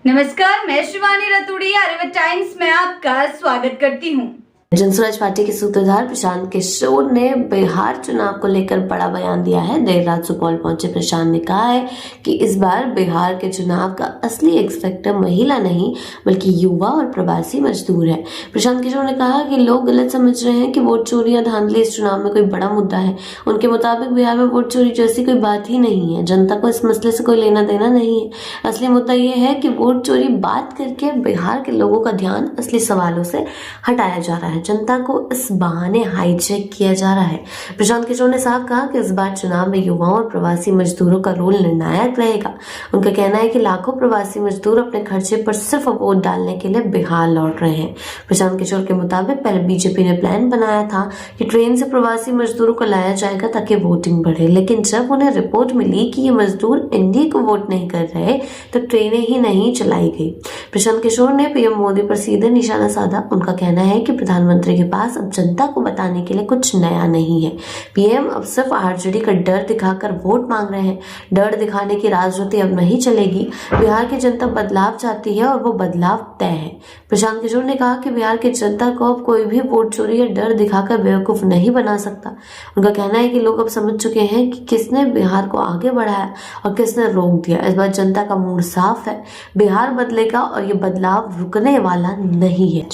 नमस्कार, मैं शिवानी रतूड़ी आर्यव्रत टाइम्स में आपका स्वागत करती हूँ। जनसुराज पार्टी के सूत्रधार प्रशांत किशोर ने बिहार चुनाव को लेकर बड़ा बयान दिया है। देर रात सुपौल पहुंचे प्रशांत ने कहा है कि इस बार बिहार के चुनाव का असली एक्सपेक्टर महिला नहीं बल्कि युवा और प्रवासी मजदूर है। प्रशांत किशोर ने कहा कि लोग गलत समझ रहे हैं कि वोट चोरी या धांधली इस चुनाव में कोई बड़ा मुद्दा है। उनके मुताबिक बिहार में वोट चोरी जैसी कोई बात ही नहीं है। जनता को इस मसले से कोई लेना देना नहीं है। असली मुद्दा यह है कि वोट चोरी बात करके बिहार के लोगों का ध्यान असली सवालों से हटाया जा रहा है। जनता को इस बहाने हाईजैक किया जा रहा है। प्रशांत किशोर ने साफ कहा कि इस बार चुनाव में युवाओं और प्रवासी मजदूरों का रोल निर्णायक रहेगा। उनका कहना है कि लाखों प्रवासी मजदूर अपने खर्चे पर सिर्फ वोट डालने के लिए बिहार लौट रहे हैं। प्रशांत किशोर के मुताबिक पहले बीजेपी ने प्लान बनाया था कि ट्रेन से प्रवासी मजदूरों को लाया जाएगा ताकि वोटिंग बढ़े, लेकिन जब उन्हें रिपोर्ट मिली कि ये मजदूर एनडीए को वोट नहीं कर रहे तो ट्रेनें ही नहीं चलाई गई। प्रशांत किशोर ने पीएम मोदी पर सीधे निशाना साधा। उनका कहना है कि प्रधानमंत्री के पास अब जनता को बताने के लिए कुछ नया नहीं है। पीएम अब सिर्फ आरजेडी का डर दिखाकर वोट मांग रहे हैं। डर दिखाने की राजनीति अब नहीं चलेगी। बिहार की जनता बदलाव चाहती है और वो बदलाव तय है। प्रशांत किशोर ने कहा कि बिहार की जनता को अब कोई भी वोट चोरी या डर दिखाकर बेवकूफ नहीं बना सकता। उनका कहना है कि लोग अब समझ चुके हैं कि किसने बिहार को आगे बढ़ाया और किसने रोक दिया। इस बार जनता का मूड साफ है। बिहार बदलेगा और ये बदलाव रुकने वाला नहीं है।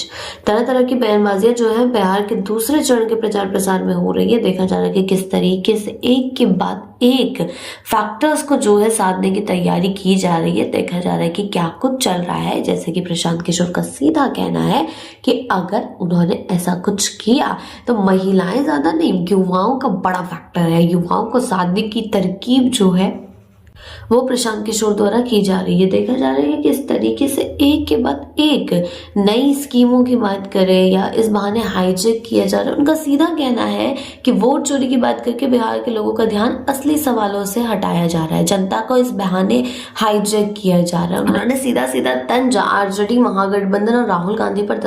तरह तरह की बयानबाजियां जो है बिहार के दूसरे चरण के प्रचार प्रसार में हो रही है। देखा जा रहा है कि किस तरीके से एक के बाद एक फैक्टर्स को जो है साधने की तैयारी की जा रही है। देखा जा रहा है कि क्या कुछ चल रहा है। जैसे कि प्रशांत किशोर का सीधा कहना है कि अगर उन्होंने ऐसा कुछ किया तो महिलाएं ज्यादा नहीं, युवाओं का बड़ा फैक्टर है। युवाओं को साधने की तरकीब जो है वो प्रशांत किशोर द्वारा की जा रही है। देखा जा रहा है कि किस तरीके से एक के बाद एक नई स्कीमों की बात करें या इस बहाने हाईजैक किया जा रहा है। उनका सीधा कहना है कि वोट चोरी की बात करके बिहार के लोगों का ध्यान असली सवालों से हटाया जा रहा है। जनता को इस बहाने हाईजैक किया जा रहा है। उन्होंने सीधा सीधा तंज आरजेडी महागठबंधन और राहुल गांधी पर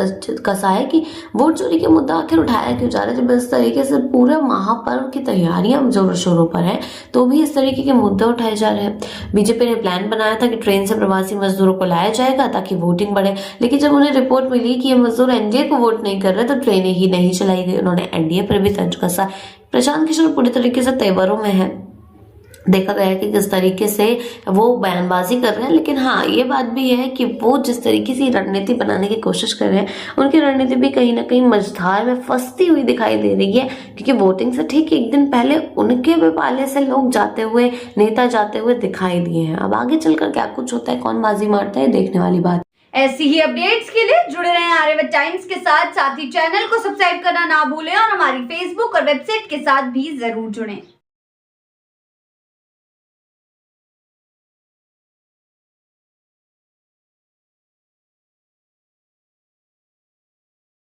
कसा है कि वोट चोरी के मुद्दा आखिर उठाया क्यों जा रहा है। जब इस तरीके से पूरे महापर्व की तैयारियां जोरों शोरों पर है तो भी इस तरीके के मुद्दे उठाए जा रहे हैं। बीजेपी ने प्लान बनाया था कि ट्रेन से प्रवासी मजदूरों को लाया जाएगा ताकि वोटिंग बढ़े, लेकिन जब उन्हें रिपोर्ट मिली कि ये मजदूर एनडीए को वोट नहीं कर रहे तो ट्रेनें ही नहीं चलाई गई। उन्होंने एनडीए पर भी तंज कसा। प्रशांत किशोर पूरी तरीके से तेवरों में है। देखा गया है कि किस तरीके से वो बयानबाजी कर रहे हैं, लेकिन हाँ ये बात भी है कि वो जिस तरीके से रणनीति बनाने की कोशिश कर रहे हैं उनकी रणनीति भी कहीं ना कहीं मझधार में फंसती हुई दिखाई दे रही है। क्योंकि वोटिंग से ठीक एक दिन पहले उनके भी पाले से लोग जाते हुए, नेता जाते हुए दिखाई दिए हैं। अब आगे चलकर क्या कुछ होता है, कौन बाजी मारता है, देखने वाली बात। ऐसी ही अपडेट्स के लिए जुड़े रहें आर्यव्रत टाइम्स के साथ ही चैनल को सब्सक्राइब करना ना भूलें और हमारी फेसबुक और वेबसाइट के साथ भी जरूर जुड़ें।